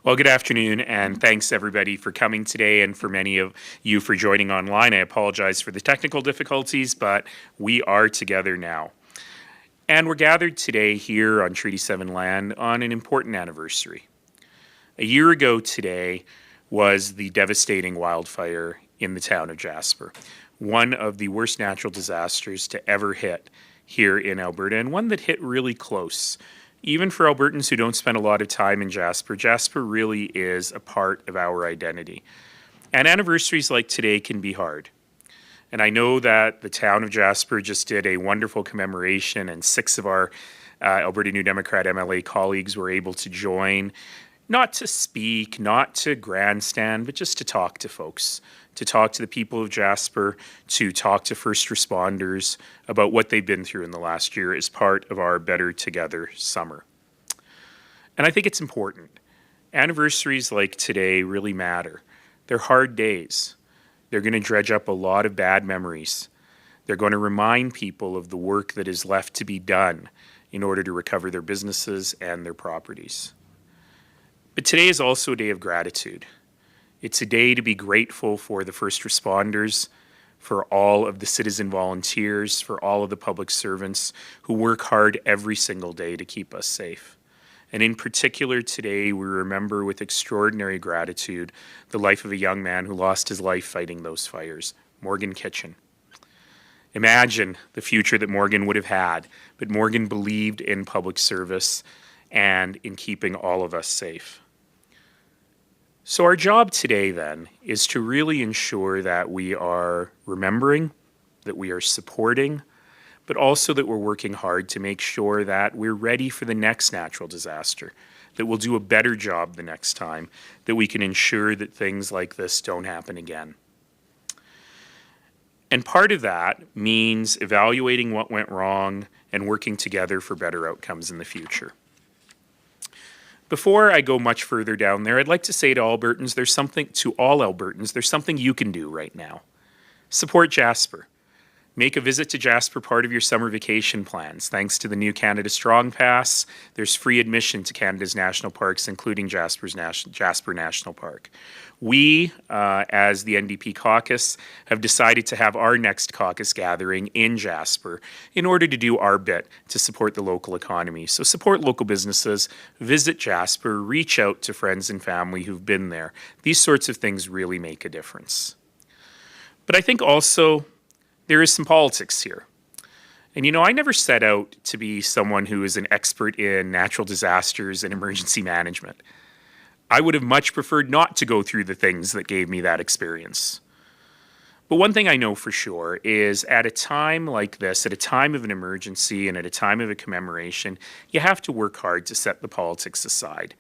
Well, good afternoon, and thanks everybody for coming today, and for many of you for joining online. I apologize for the technical difficulties, but we are together now. And we're gathered today here on Treaty 7 land on an important anniversary. A year ago today was the devastating wildfire in the town of Jasper, one of the worst natural disasters to ever hit here in Alberta, and one that hit really close. Even for Albertans who don't spend a lot of time in Jasper, Jasper really is a part of our identity. And anniversaries like today can be hard. And I know that the town of Jasper just did a wonderful commemoration, and 6 of our Alberta New Democrat MLA colleagues were able to join, not to speak, not to grandstand, but just to talk to folks, to talk to the people of Jasper, to talk to first responders about what they've been through in the last year as part of our Better Together summer. And I think it's important. Anniversaries like today really matter. They're hard days. They're going to dredge up a lot of bad memories. They're going to remind people of the work that is left to be done in order to recover their businesses and their properties. But today is also a day of gratitude. It's a day to be grateful for the first responders, for all of the citizen volunteers, for all of the public servants who work hard every single day to keep us safe. And in particular today, we remember with extraordinary gratitude the life of a young man who lost his life fighting those fires, Morgan Kitchen. Imagine the future that Morgan would have had, but Morgan believed in public service and in keeping all of us safe. So our job today then is to really ensure that we are remembering, that we are supporting, but also that we're working hard to make sure that we're ready for the next natural disaster, that we'll do a better job the next time, that we can ensure that things like this don't happen again. And part of that means evaluating what went wrong and working together for better outcomes in the future. Before I go much further down there, I'd like to say to all Albertans, there's something you can do right now. Support Jasper. Make a visit to Jasper part of your summer vacation plans. Thanks to the new Canada Strong Pass, there's free admission to Canada's national parks, including Jasper National Park. We, as the NDP caucus, have decided to have our next caucus gathering in Jasper in order to do our bit to support the local economy. So support local businesses, visit Jasper, reach out to friends and family who've been there. These sorts of things really make a difference. But I think also there is some politics here. And you know, I never set out to be someone who is an expert in natural disasters and emergency management. I would have much preferred not to go through the things that gave me that experience. But one thing I know for sure is at a time like this, at a time of an emergency and at a time of a commemoration, you have to work hard to set the politics aside.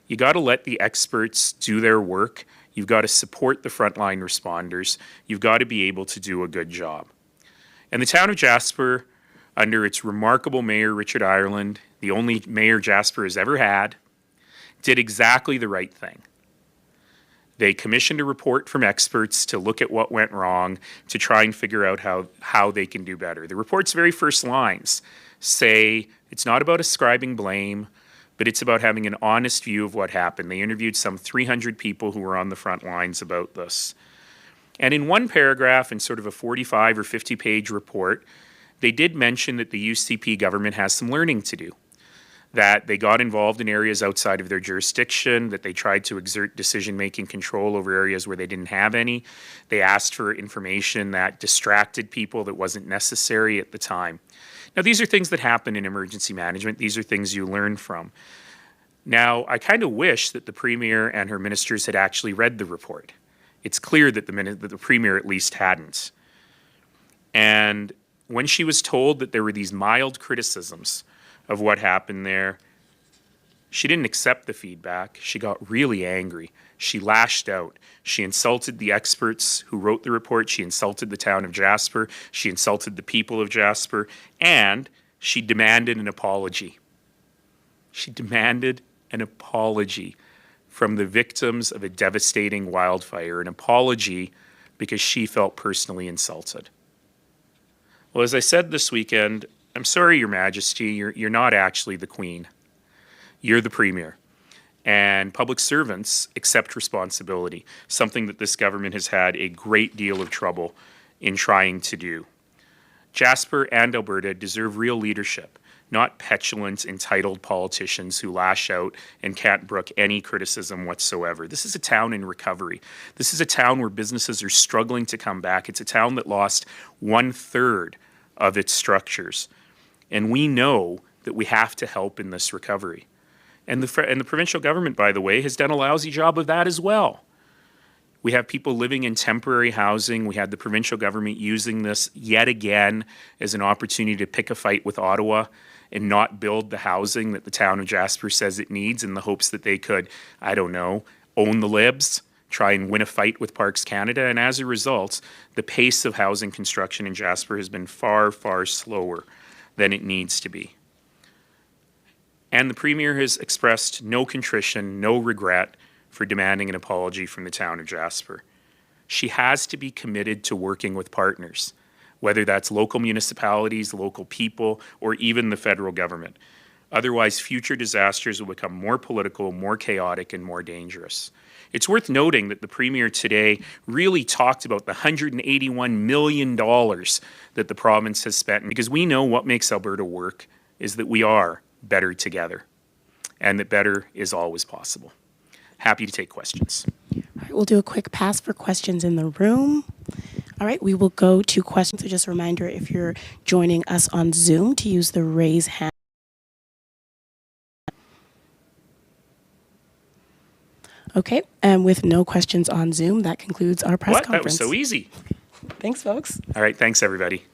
You got to let the experts do their work. You've got to support the frontline responders. You've got to be able to do a good job. And the town of Jasper, under its remarkable mayor, Richard Ireland, the only mayor Jasper has ever had, did exactly the right thing. They commissioned a report from experts to look at what went wrong, to try and figure out how they can do better. The report's very first lines say it's not about ascribing blame, but it's about having an honest view of what happened. They interviewed some 300 people who were on the front lines about this. And in one paragraph, in sort of a 45 or 50-page report, they did mention that the UCP government has some learning to do, that they got involved in areas outside of their jurisdiction, that they tried to exert decision-making control over areas where they didn't have any. They asked for information that distracted people that wasn't necessary at the time. Now, these are things that happen in emergency management. These are things you learn from. Now, I kind of wish that the Premier and her ministers had actually read the report. It's clear that the Premier at least hadn't. And when she was told that there were these mild criticisms of what happened there, she didn't accept the feedback. She got really angry. She lashed out. She insulted the experts who wrote the report. She insulted the town of Jasper. She insulted the people of Jasper. And she demanded an apology. She demanded an apology from the victims of a devastating wildfire, an apology because she felt personally insulted. Well, as I said this weekend, I'm sorry, Your Majesty, you're not actually the Queen. You're the Premier. and public servants accept responsibility, something that this government has had a great deal of trouble in trying to do. Jasper and Alberta deserve real leadership, not petulant, entitled politicians who lash out and can't brook any criticism whatsoever. This is a town in recovery. This is a town where businesses are struggling to come back. It's a town that lost 1/3 of its structures. And we know that we have to help in this recovery. And the provincial government, by the way, has done a lousy job of that as well. We have people living in temporary housing. We had the provincial government using this yet again as an opportunity to pick a fight with Ottawa and not build the housing that the town of Jasper says it needs in the hopes that they could, I don't know, own the libs, try and win a fight with Parks Canada. And as a result, the pace of housing construction in Jasper has been far, far slower than it needs to be. And the Premier has expressed no contrition, no regret for demanding an apology from the town of Jasper. She has to be committed to working with partners, whether that's local municipalities, local people, or even the federal government. Otherwise, future disasters will become more political, more chaotic, and more dangerous. It's worth noting that the Premier today really talked about the $181 million that the province has spent, because we know what makes Alberta work is that we are better together, and that better is always possible. Happy to take questions. All right, we'll do a quick pass for questions in the room. All right, we will go to questions. So just a reminder, if you're joining us on Zoom, to use the raise hand. Okay, and with no questions on Zoom, that concludes our press conference. That was so easy. Thanks, folks. All right, thanks, everybody.